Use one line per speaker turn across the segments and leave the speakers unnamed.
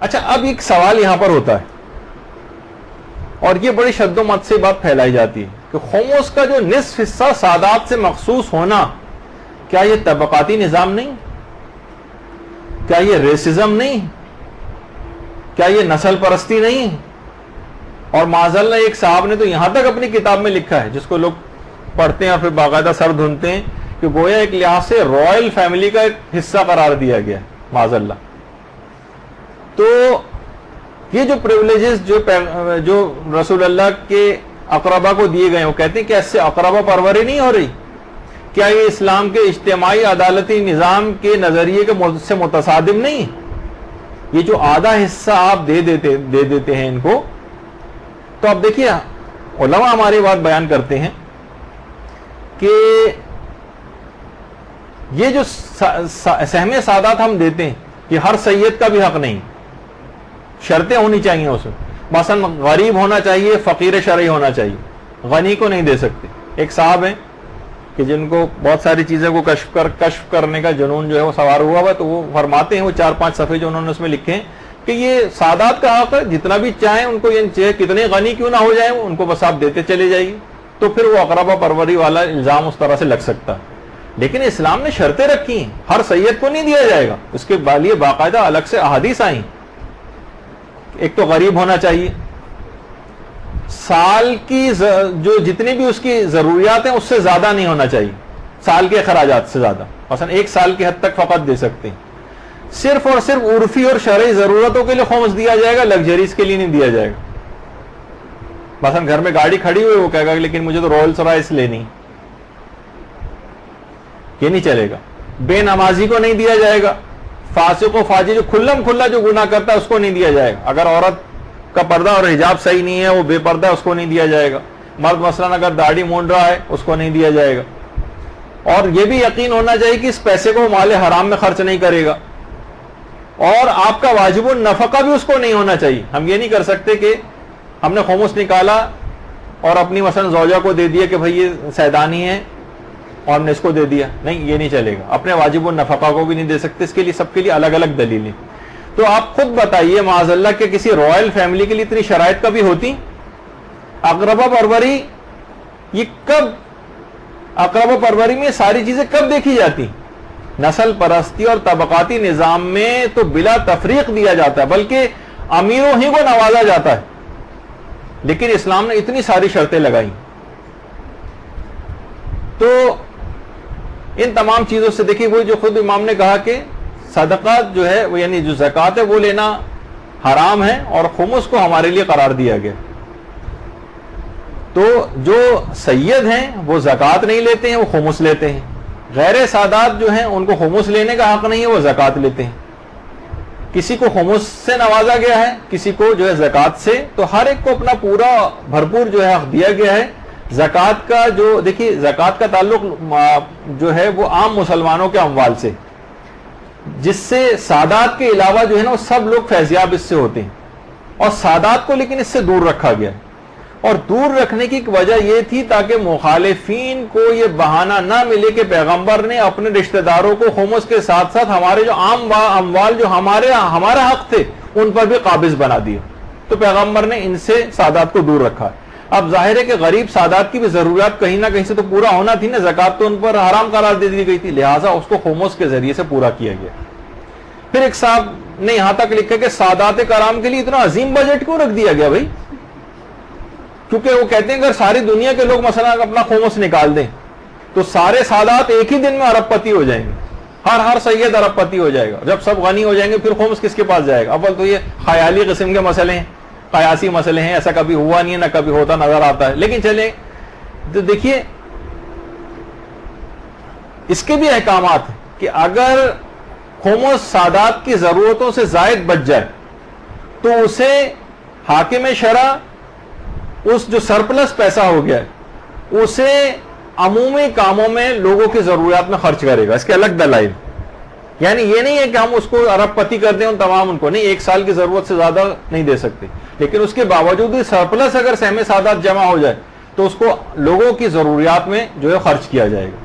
اچھا اب ایک سوال یہاں پر ہوتا ہے اور یہ بڑی شد و مت سے بات پھیلائی جاتی ہے کہ خمس کا جو نصف حصہ سادات سے مخصوص ہونا، کیا یہ طبقاتی نظام نہیں؟ کیا یہ ریسزم نہیں؟ کیا یہ نسل پرستی نہیں؟ اور معاذاللہ ایک صاحب نے تو یہاں تک اپنی کتاب میں لکھا ہے، جس کو لوگ پڑھتے ہیں اور پھر باقاعدہ سر دھنتے ہیں، کہ گویا ایک لحاظ سے رائل فیملی کا ایک حصہ قرار دیا گیا ہے معاذاللہ۔ تو یہ جو پریولیجز جو رسول اللہ کے اقربا کو دیے گئے ہیں، وہ کہتے ہیں کہ اس سے اقربا پروری نہیں ہو رہی؟ کیا یہ اسلام کے اجتماعی عدالتی نظام کے نظریے کے سے متصادم نہیں؟ یہ جو آدھا حصہ آپ دے دیتے ہیں ان کو، تو اب دیکھیے علماء ہماری بات بیان کرتے ہیں کہ یہ جو سہم سادات ہم دیتے ہیں، یہ ہر سید کا بھی حق نہیں، شرطیں ہونی چاہیے اس میں۔ مثلا غریب ہونا چاہیے، فقیر شرعی ہونا چاہیے، غنی کو نہیں دے سکتے۔ ایک صاحب ہیں کہ جن کو بہت ساری چیزیں کو کشف کرنے کا جنون جو ہے وہ سوار ہوا ہوا، تو وہ فرماتے ہیں، وہ 4-5 صفحے جو انہوں نے اس میں لکھے ہیں، کہ یہ سادات کا حق ہے، جتنا بھی چاہیں ان کو، یہ چاہے کتنے غنی کیوں نہ ہو جائیں ان کو بس آپ دیتے چلے جائیے، تو پھر وہ اقربا پروری والا الزام اس طرح سے لگ سکتا ہے۔ لیکن اسلام نے شرطیں رکھی ہیں، ہر سید کو نہیں دیا جائے گا، اس کے لیے باقاعدہ الگ سے احادیث آئیں۔ ایک تو غریب ہونا چاہیے، سال کی جو جتنی بھی اس کی ضروریات ہیں اس سے زیادہ نہیں ہونا چاہیے، سال کے اخراجات سے زیادہ، مثلا 1 سال کی حد تک فقط دے سکتے ہیں۔ صرف اور صرف عرفی اور شرعی ضرورتوں کے لیے خمس دیا جائے گا، لگژریز کے لیے نہیں دیا جائے گا۔ مثلا گھر میں گاڑی کھڑی ہوئی، وہ کہے گا لیکن مجھے تو رولس رائس لینی، یہ نہیں چلے گا۔ بے نمازی کو نہیں دیا جائے گا، فاسق و فاجر جو کھلا جو گناہ کرتا ہے اس کو نہیں دیا جائے گا۔ اگر عورت کا پردہ اور حجاب صحیح نہیں ہے، وہ بے پردہ ہے، اس کو نہیں دیا جائے گا۔ مرد مثلا اگر داڑھی مونڈ رہا ہے اس کو نہیں دیا جائے گا۔ اور یہ بھی یقین ہونا چاہیے کہ اس پیسے کو مال حرام میں خرچ نہیں کرے گا، اور آپ کا واجب النفقہ بھی اس کو نہیں ہونا چاہیے۔ ہم یہ نہیں کر سکتے کہ ہم نے خمس نکالا اور اپنی مثلا زوجہ کو دے دیا کہ بھئی یہ سیدانی ہے اور ہم نے اس کو دے دیا، نہیں، یہ نہیں چلے گا۔ اپنے واجب النفقہ کو بھی نہیں دے سکتے، اس کے لیے سب کے لیے الگ الگ دلیلیں۔ تو آپ خود بتائیے معاذ اللہ کہ کسی رائل فیملی کے لیے اتنی شرائط کبھی ہوتی؟ اقربا پروری یہ کب، اقربا پروری میں ساری چیزیں کب دیکھی جاتی؟ نسل پرستی اور طبقاتی نظام میں تو بلا تفریق دیا جاتا ہے، بلکہ امیروں ہی کو نوازا جاتا ہے، لیکن اسلام نے اتنی ساری شرطیں لگائی۔ تو ان تمام چیزوں سے دیکھیے، وہ جو خود امام نے کہا کہ صدقہ جو ہے وہ یعنی جو زکوٰۃ ہے وہ لینا حرام ہے، اور خمس کو ہمارے لیے قرار دیا گیا۔ تو جو سید ہیں وہ زکوٰۃ نہیں لیتے ہیں، وہ خمس لیتے ہیں۔ غیر سادات جو ہیں ان کو خمس لینے کا حق نہیں ہے، وہ زکوٰۃ لیتے ہیں۔ کسی کو خمس سے نوازا گیا ہے، کسی کو جو ہے زکوٰۃ سے، تو ہر ایک کو اپنا پورا بھرپور جو ہے حق دیا گیا ہے۔ زکوٰۃ کا جو دیکھیے، زکوٰۃ کا تعلق جو ہے وہ عام مسلمانوں کے اموال سے، جس سے سادات کے علاوہ جو ہے نا وہ سب لوگ فیضیاب اس سے ہوتے ہیں، اور سادات کو لیکن اس سے دور رکھا گیا ہے۔ اور دور رکھنے کی وجہ یہ تھی تاکہ مخالفین کو یہ بہانہ نہ ملے کہ پیغمبر نے اپنے رشتہ داروں کو خمس کے ساتھ ساتھ ہمارے جو عام اموال جو ہمارا حق تھے ان پر بھی قابض بنا دیا، تو پیغمبر نے ان سے سادات کو دور رکھا ہے۔ اب ظاہر ہے کہ غریب سادات کی بھی ضروریات کہیں نہ کہیں سے تو پورا ہونا تھی نا، زکوٰۃ تو ان پر حرام قرار دے دی گئی تھی، لہٰذا اس کو خمس کے ذریعے سے پورا کیا گیا۔ پھر ایک صاحب نے یہاں تک لکھا کہ سادات کرام کے لیے اتنا عظیم بجٹ کیوں رکھ دیا گیا بھائی؟ کیونکہ وہ کہتے ہیں اگر ساری دنیا کے لوگ مثلا اپنا خمس نکال دیں تو سارے سادات ایک ہی دن میں ارب پتی ہو جائیں گے، ہر سید ارب پتی ہو جائے گا۔ جب سب غنی ہو جائیں گے پھر خمس کس کے پاس جائے گا؟ اول تو یہ خیالی قسم کے مسئلے ہیں، قیاسی مسئلے ہیں، ایسا کبھی ہوا نہیں ہے، نہ کبھی ہوتا نظر آتا ہے۔ لیکن چلیں تو دیکھیے اس کے بھی احکامات ہیں کہ اگر خمس سادات کی ضرورتوں سے زائد بچ جائے تو اسے حاکم شرع اس جو سرپلس پیسہ ہو گیا ہے اسے عمومی کاموں میں لوگوں کی ضروریات میں خرچ کرے گا۔ اس کے الگ دلائل، یعنی یہ نہیں ہے کہ ہم اس کو ارب پتی کر دیں ان تمام ان کو، نہیں، 1 سال کی ضرورت سے زیادہ نہیں دے سکتے، لیکن اس کے باوجود بھی سرپلس اگر سہم سادات جمع ہو جائے تو اس کو لوگوں کی ضروریات میں جو ہے خرچ کیا جائے گا۔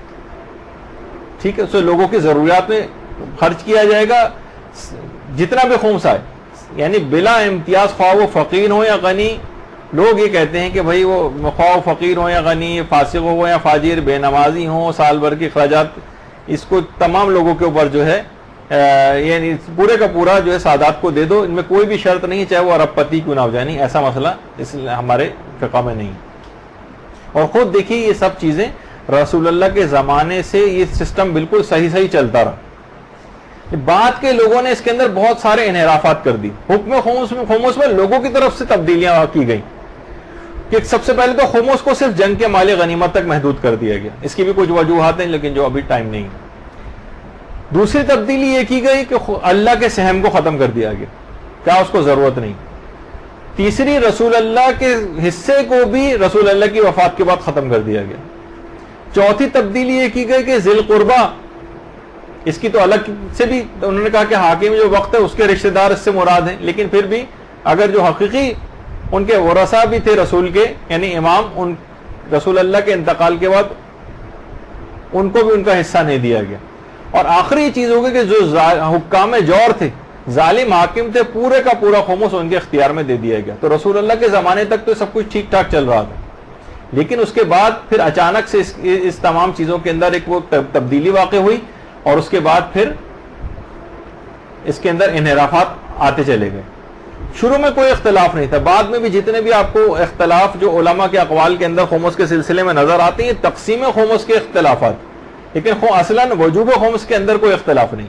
ٹھیک ہے، اسے لوگوں کی ضروریات میں خرچ کیا جائے گا، جتنا بھی خمس آئے، یعنی بلا امتیاز، خواہ وہ فقیر ہو یا غنی. لوگ یہ کہتے ہیں کہ بھائی وہ خواہ فقیر ہو یا غنی، فاسق ہو یا فاجر، بے نمازی ہو، سال بھر کے اخراجات، اس کو تمام لوگوں کے اوپر جو ہے یعنی پورے کا پورا جو ہے سادات کو دے دو، ان میں کوئی بھی شرط نہیں چاہے وہ ارب پتی کیوں نہ ہو جائے. نہیں، ایسا مسئلہ اس ہمارے فقہ میں نہیں. اور خود دیکھیے یہ سب چیزیں رسول اللہ کے زمانے سے یہ سسٹم بالکل صحیح چلتا رہا. بعد کے لوگوں نے اس کے اندر بہت سارے انحرافات کر دی. حکم خمس میں لوگوں کی طرف سے تبدیلیاں کی گئی کہ سب سے پہلے تو خمس کو صرف جنگ کے مال غنیمت تک محدود کر دیا گیا. اس کی بھی کچھ وجوہات ہیں لیکن جو ابھی ٹائم نہیں. دوسری تبدیلی یہ کی گئی کہ اللہ کے سہم کو ختم کر دیا گیا، کیا اس کو ضرورت نہیں. تیسری، رسول اللہ کے حصے کو بھی رسول اللہ کی وفات کے بعد ختم کر دیا گیا. چوتھی تبدیلی یہ کی گئی کہ ذی القربہ، اس کی تو الگ سے بھی انہوں نے کہا کہ حاکم جو وقت ہے اس کے رشتہ دار اس سے مراد ہیں، لیکن پھر بھی اگر جو حقیقی ان کے ورثہ بھی تھے رسول کے، یعنی امام، ان رسول اللہ کے انتقال کے بعد ان کو بھی ان کا حصہ نہیں دیا گیا. اور آخری چیز ہوگی کہ جو حکام جور تھے، ظالم حاکم تھے، پورے کا پورا خمس ان کے اختیار میں دے دیا گیا. تو رسول اللہ کے زمانے تک تو سب کچھ ٹھیک ٹھاک چل رہا تھا، لیکن اس کے بعد پھر اچانک سے اس تمام چیزوں کے اندر ایک وہ تبدیلی واقع ہوئی، اور اس کے بعد پھر اس کے اندر انحرافات آتے چلے گئے. شروع میں کوئی اختلاف نہیں تھا، بعد میں بھی جتنے بھی آپ کو اختلاف جو علماء کے اقوال کے اندر خمس کے سلسلے میں نظر آتے ہیں، تقسیم خمس کے اختلافات، لیکن اصلاً وجوب خمس کے اندر کوئی اختلاف نہیں.